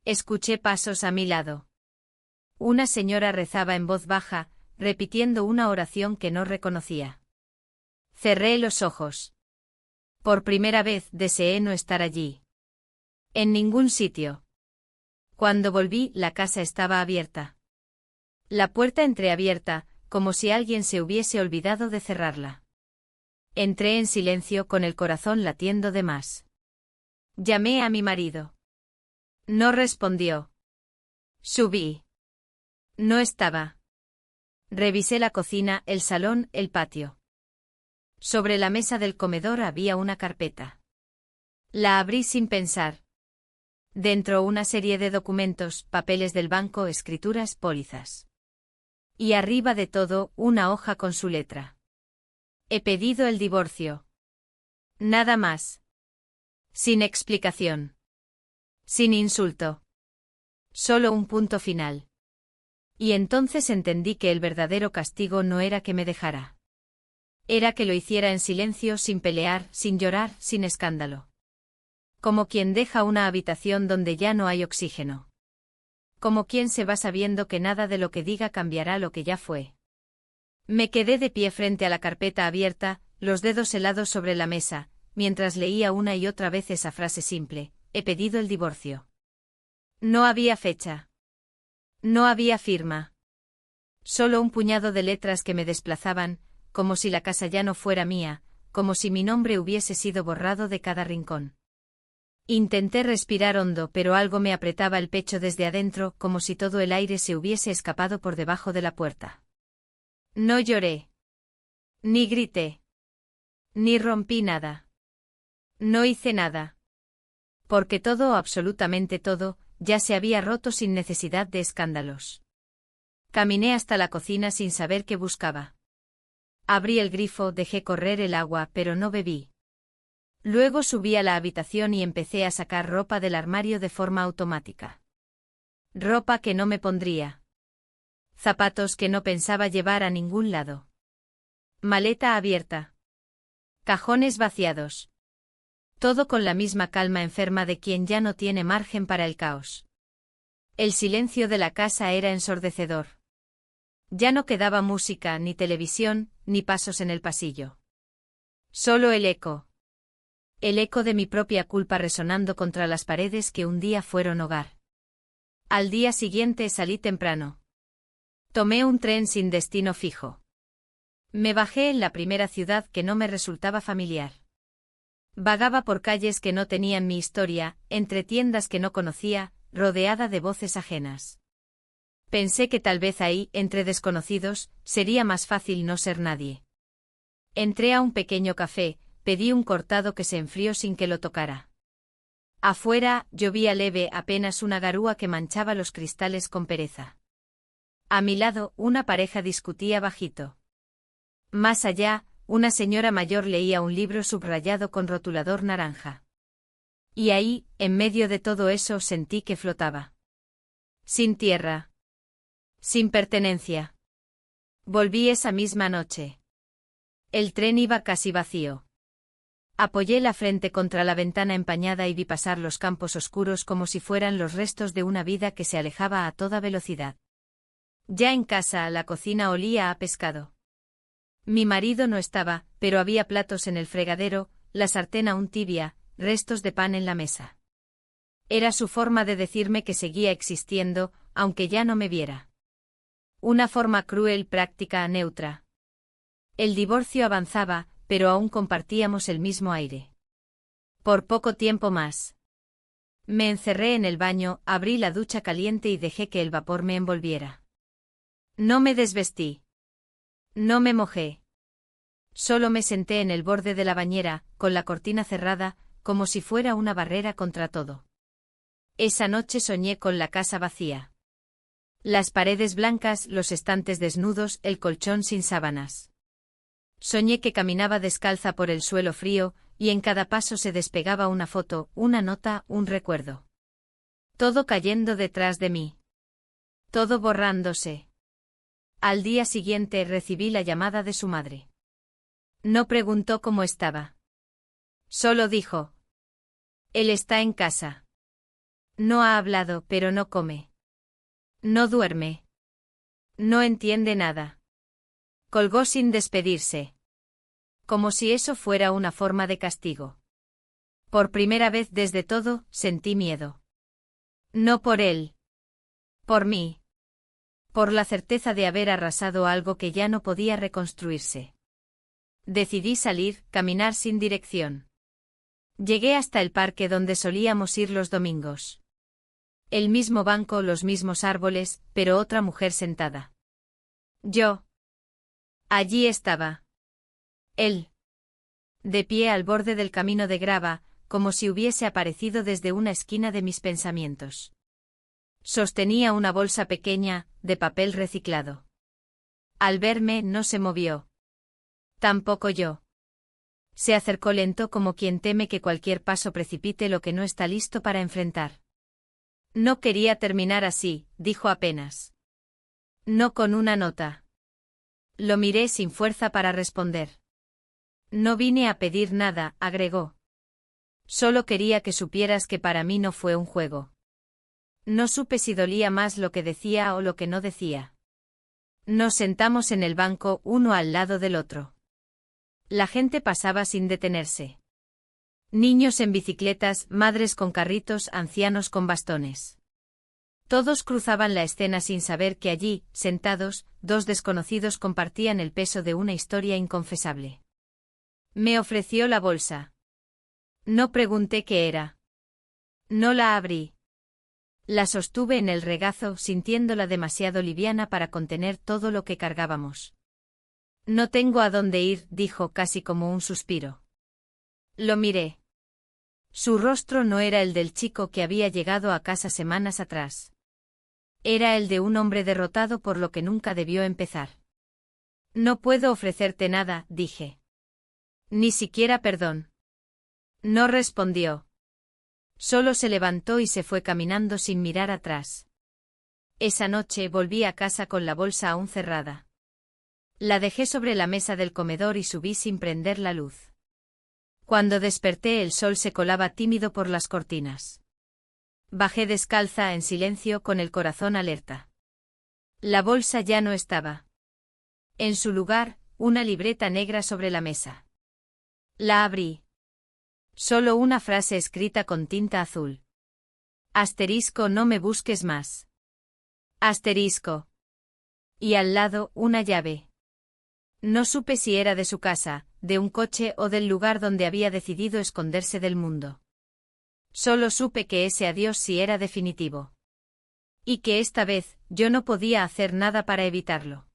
Speaker 1: Escuché pasos a mi lado. Una señora rezaba en voz baja, repitiendo una oración que no reconocía. Cerré los ojos. Por primera vez deseé no estar allí. En ningún sitio. Cuando volví, la casa estaba abierta. La puerta entreabierta, como si alguien se hubiese olvidado de cerrarla. Entré en silencio con el corazón latiendo de más. Llamé a mi marido. No respondió. Subí. No estaba. Revisé la cocina, el salón, el patio. Sobre la mesa del comedor había una carpeta. La abrí sin pensar. Dentro una serie de documentos, papeles del banco, escrituras, pólizas. Y arriba de todo, una hoja con su letra. He pedido el divorcio. Nada más. Sin explicación. Sin insulto. Solo un punto final. Y entonces entendí que el verdadero castigo no era que me dejara. Era que lo hiciera en silencio, sin pelear, sin llorar, sin escándalo. Como quien deja una habitación donde ya no hay oxígeno. Como quien se va sabiendo que nada de lo que diga cambiará lo que ya fue. Me quedé de pie frente a la carpeta abierta, los dedos helados sobre la mesa, mientras leía una y otra vez esa frase simple: he pedido el divorcio. No había fecha. No había firma. Solo un puñado de letras que me desplazaban, como si la casa ya no fuera mía, como si mi nombre hubiese sido borrado de cada rincón. Intenté respirar hondo, pero algo me apretaba el pecho desde adentro, como si todo el aire se hubiese escapado por debajo de la puerta. No lloré. Ni grité. Ni rompí nada. No hice nada. Porque todo, absolutamente todo, ya se había roto sin necesidad de escándalos. Caminé hasta la cocina sin saber qué buscaba. Abrí el grifo, dejé correr el agua, pero no bebí. Luego subí a la habitación y empecé a sacar ropa del armario de forma automática. Ropa que no me pondría. Zapatos que no pensaba llevar a ningún lado. Maleta abierta. Cajones vaciados. Todo con la misma calma enferma de quien ya no tiene margen para el caos. El silencio de la casa era ensordecedor. Ya no quedaba música, ni televisión, ni pasos en el pasillo. Solo el eco. El eco de mi propia culpa resonando contra las paredes que un día fueron hogar. Al día siguiente salí temprano. Tomé un tren sin destino fijo. Me bajé en la primera ciudad que no me resultaba familiar. Vagaba por calles que no tenían mi historia, entre tiendas que no conocía, rodeada de voces ajenas. Pensé que tal vez ahí, entre desconocidos, sería más fácil no ser nadie. Entré a un pequeño café, pedí un cortado que se enfrió sin que lo tocara. Afuera, llovía leve, apenas una garúa que manchaba los cristales con pereza. A mi lado, una pareja discutía bajito. Más allá, una señora mayor leía un libro subrayado con rotulador naranja. Y ahí, en medio de todo eso, sentí que flotaba. Sin tierra. Sin pertenencia. Volví esa misma noche. El tren iba casi vacío. Apoyé la frente contra la ventana empañada y vi pasar los campos oscuros como si fueran los restos de una vida que se alejaba a toda velocidad. Ya en casa, la cocina olía a pescado. Mi marido no estaba, pero había platos en el fregadero, la sartén aún tibia, restos de pan en la mesa. Era su forma de decirme que seguía existiendo, aunque ya no me viera. Una forma cruel, práctica, neutra. El divorcio avanzaba, pero aún compartíamos el mismo aire. Por poco tiempo más. Me encerré en el baño, abrí la ducha caliente y dejé que el vapor me envolviera. No me desvestí. No me mojé. Solo me senté en el borde de la bañera, con la cortina cerrada, como si fuera una barrera contra todo. Esa noche soñé con la casa vacía. Las paredes blancas, los estantes desnudos, el colchón sin sábanas. Soñé que caminaba descalza por el suelo frío, y en cada paso se despegaba una foto, una nota, un recuerdo. Todo cayendo detrás de mí. Todo borrándose. Al día siguiente recibí la llamada de su madre. No preguntó cómo estaba. Solo dijo: él está en casa. No ha hablado, pero no come. No duerme. No entiende nada. Colgó sin despedirse. Como si eso fuera una forma de castigo. Por primera vez desde todo, sentí miedo. No por él. Por mí. Por la certeza de haber arrasado algo que ya no podía reconstruirse. Decidí salir, caminar sin dirección. Llegué hasta el parque donde solíamos ir los domingos. El mismo banco, los mismos árboles, pero otra mujer sentada. Yo. Allí estaba. Él. De pie al borde del camino de grava, como si hubiese aparecido desde una esquina de mis pensamientos. Sostenía una bolsa pequeña, de papel reciclado. Al verme no se movió. Tampoco yo. Se acercó lento como quien teme que cualquier paso precipite lo que no está listo para enfrentar. No quería terminar así, dijo apenas. No con una nota. Lo miré sin fuerza para responder. No vine a pedir nada, agregó. Solo quería que supieras que para mí no fue un juego. No supe si dolía más lo que decía o lo que no decía. Nos sentamos en el banco, uno al lado del otro. La gente pasaba sin detenerse. Niños en bicicletas, madres con carritos, ancianos con bastones. Todos cruzaban la escena sin saber que allí, sentados, dos desconocidos compartían el peso de una historia inconfesable. Me ofreció la bolsa. No pregunté qué era. No la abrí. La sostuve en el regazo, sintiéndola demasiado liviana para contener todo lo que cargábamos. No tengo a dónde ir, dijo casi como un suspiro. Lo miré. Su rostro no era el del chico que había llegado a casa semanas atrás. Era el de un hombre derrotado por lo que nunca debió empezar. No puedo ofrecerte nada, dije. Ni siquiera perdón. No respondió. Solo se levantó y se fue caminando sin mirar atrás. Esa noche volví a casa con la bolsa aún cerrada. La dejé sobre la mesa del comedor y subí sin prender la luz. Cuando desperté el sol se colaba tímido por las cortinas. Bajé descalza en silencio con el corazón alerta. La bolsa ya no estaba. En su lugar, una libreta negra sobre la mesa. La abrí. Solo una frase escrita con tinta azul. Asterisco, no me busques más. Asterisco. Y al lado, una llave. No supe si era de su casa, de un coche o del lugar donde había decidido esconderse del mundo. Solo supe que ese adiós sí era definitivo. Y que esta vez, yo no podía hacer nada para evitarlo.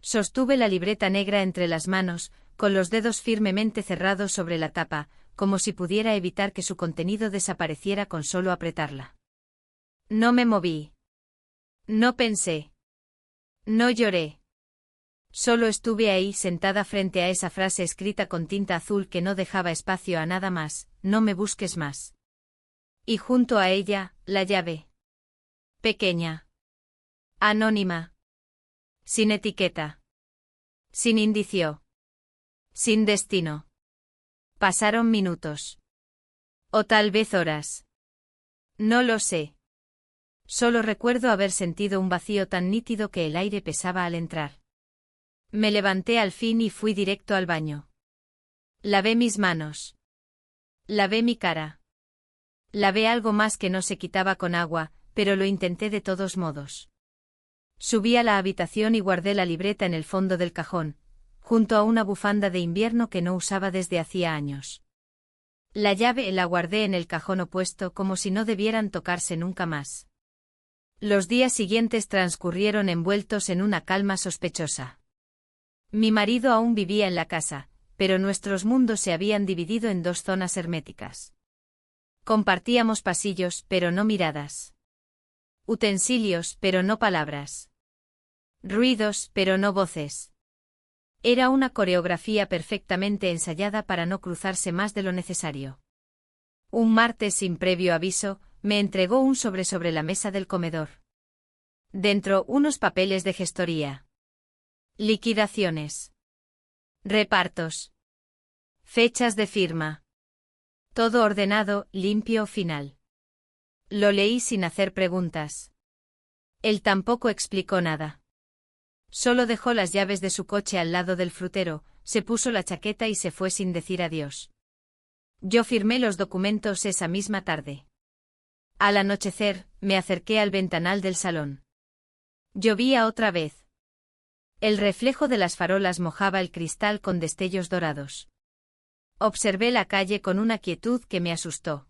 Speaker 1: Sostuve la libreta negra entre las manos, con los dedos firmemente cerrados sobre la tapa, como si pudiera evitar que su contenido desapareciera con solo apretarla. No me moví. No pensé. No lloré. Solo estuve ahí sentada frente a esa frase escrita con tinta azul que no dejaba espacio a nada más, no me busques más. Y junto a ella, la llave. Pequeña. Anónima. Sin etiqueta. Sin indicio. Sin destino. Pasaron minutos. O tal vez horas. No lo sé. Solo recuerdo haber sentido un vacío tan nítido que el aire pesaba al entrar. Me levanté al fin y fui directo al baño. Lavé mis manos. Lavé mi cara. Lavé algo más que no se quitaba con agua, pero lo intenté de todos modos. Subí a la habitación y guardé la libreta en el fondo del cajón, junto a una bufanda de invierno que no usaba desde hacía años. La llave la guardé en el cajón opuesto como si no debieran tocarse nunca más. Los días siguientes transcurrieron envueltos en una calma sospechosa. Mi marido aún vivía en la casa, pero nuestros mundos se habían dividido en dos zonas herméticas. Compartíamos pasillos, pero no miradas. Utensilios, pero no palabras. Ruidos, pero no voces. Era una coreografía perfectamente ensayada para no cruzarse más de lo necesario. Un martes sin previo aviso, me entregó un sobre la mesa del comedor. Dentro, unos papeles de gestoría. Liquidaciones. Repartos. Fechas de firma. Todo ordenado, limpio, final. Lo leí sin hacer preguntas. Él tampoco explicó nada. Solo dejó las llaves de su coche al lado del frutero, se puso la chaqueta y se fue sin decir adiós. Yo firmé los documentos esa misma tarde. Al anochecer, me acerqué al ventanal del salón. Llovía otra vez. El reflejo de las farolas mojaba el cristal con destellos dorados. Observé la calle con una quietud que me asustó.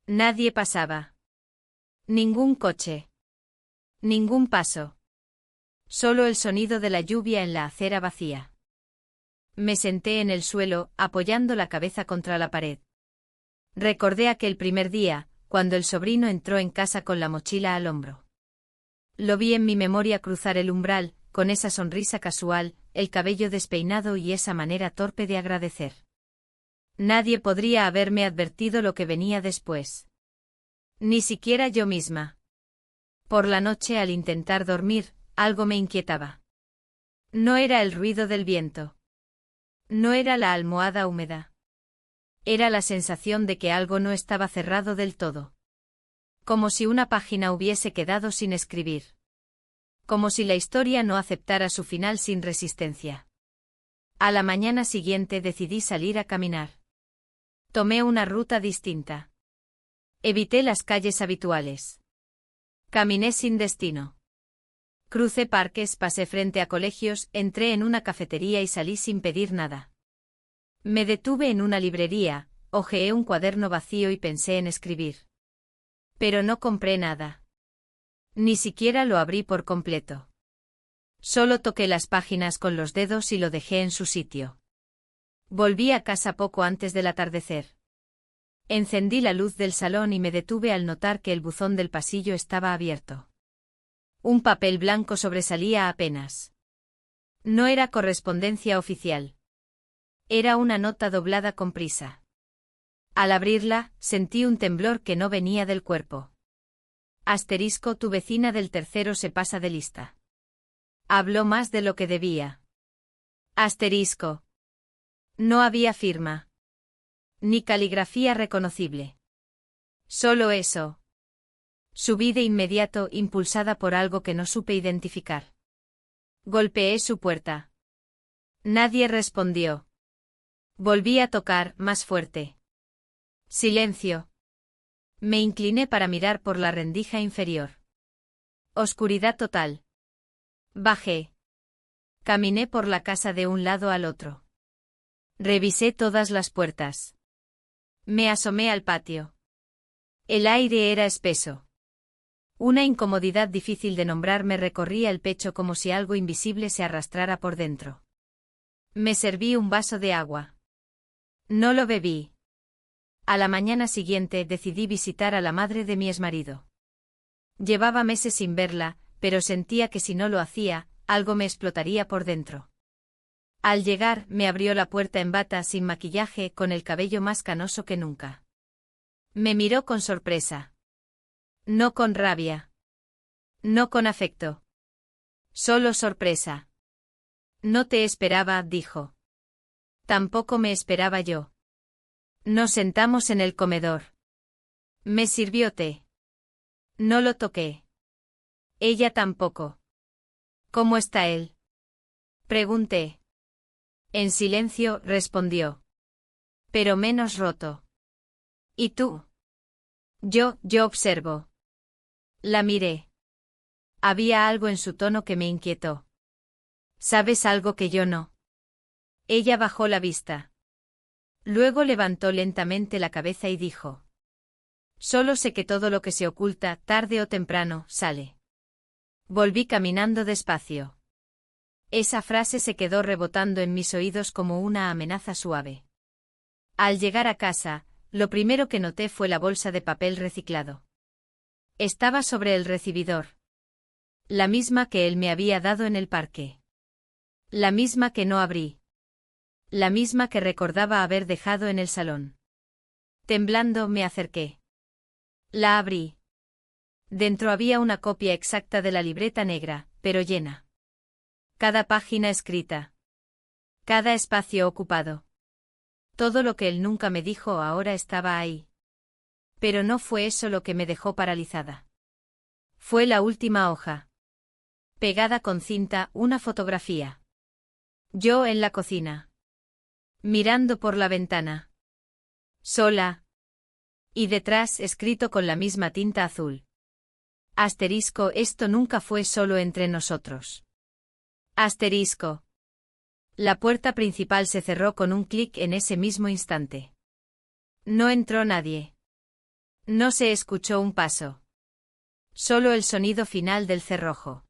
Speaker 1: Nadie pasaba. Ningún coche. Ningún paso. Solo el sonido de la lluvia en la acera vacía. Me senté en el suelo, apoyando la cabeza contra la pared. Recordé aquel primer día, cuando el sobrino entró en casa con la mochila al hombro. Lo vi en mi memoria cruzar el umbral, con esa sonrisa casual, el cabello despeinado y esa manera torpe de agradecer. Nadie podría haberme advertido lo que venía después. Ni siquiera yo misma. Por la noche, al intentar dormir, algo me inquietaba. No era el ruido del viento. No era la almohada húmeda. Era la sensación de que algo no estaba cerrado del todo. Como si una página hubiese quedado sin escribir. Como si la historia no aceptara su final sin resistencia. A la mañana siguiente decidí salir a caminar. Tomé una ruta distinta. Evité las calles habituales. Caminé sin destino. Crucé parques, pasé frente a colegios, entré en una cafetería y salí sin pedir nada. Me detuve en una librería, hojeé un cuaderno vacío y pensé en escribir. Pero no compré nada. Ni siquiera lo abrí por completo. Solo toqué las páginas con los dedos y lo dejé en su sitio. Volví a casa poco antes del atardecer. Encendí la luz del salón y me detuve al notar que el buzón del pasillo estaba abierto. Un papel blanco sobresalía apenas. No era correspondencia oficial. Era una nota doblada con prisa. Al abrirla, sentí un temblor que no venía del cuerpo. Asterisco, tu vecina del tercero se pasa de lista. Habló más de lo que debía. Asterisco. No había firma. Ni caligrafía reconocible. Solo eso. Subí de inmediato, impulsada por algo que no supe identificar. Golpeé su puerta. Nadie respondió. Volví a tocar, más fuerte. Silencio. Me incliné para mirar por la rendija inferior. Oscuridad total. Bajé. Caminé por la casa de un lado al otro. Revisé todas las puertas. Me asomé al patio. El aire era espeso. Una incomodidad difícil de nombrar me recorría el pecho como si algo invisible se arrastrara por dentro. Me serví un vaso de agua. No lo bebí. A la mañana siguiente decidí visitar a la madre de mi exmarido. Llevaba meses sin verla, pero sentía que si no lo hacía, algo me explotaría por dentro. Al llegar, me abrió la puerta en bata, sin maquillaje, con el cabello más canoso que nunca. Me miró con sorpresa. No con rabia. No con afecto. Solo sorpresa. No te esperaba, dijo. Tampoco me esperaba yo. Nos sentamos en el comedor. Me sirvió té. No lo toqué. Ella tampoco. ¿Cómo está él? Pregunté. En silencio, respondió. Pero menos roto. ¿Y tú? Yo observo. La miré. Había algo en su tono que me inquietó. ¿Sabes algo que yo no? Ella bajó la vista. Luego levantó lentamente la cabeza y dijo. Solo sé que todo lo que se oculta, tarde o temprano, sale. Volví caminando despacio. Esa frase se quedó rebotando en mis oídos como una amenaza suave. Al llegar a casa, lo primero que noté fue la bolsa de papel reciclado. Estaba sobre el recibidor. La misma que él me había dado en el parque. La misma que no abrí. La misma que recordaba haber dejado en el salón. Temblando me acerqué. La abrí. Dentro había una copia exacta de la libreta negra, pero llena. Cada página escrita. Cada espacio ocupado. Todo lo que él nunca me dijo ahora estaba ahí. Pero no fue eso lo que me dejó paralizada. Fue la última hoja. Pegada con cinta, una fotografía. Yo en la cocina. Mirando por la ventana. Sola. Y detrás escrito con la misma tinta azul. Asterisco, esto nunca fue solo entre nosotros. Asterisco. La puerta principal se cerró con un clic en ese mismo instante. No entró nadie. No se escuchó un paso. Solo el sonido final del cerrojo.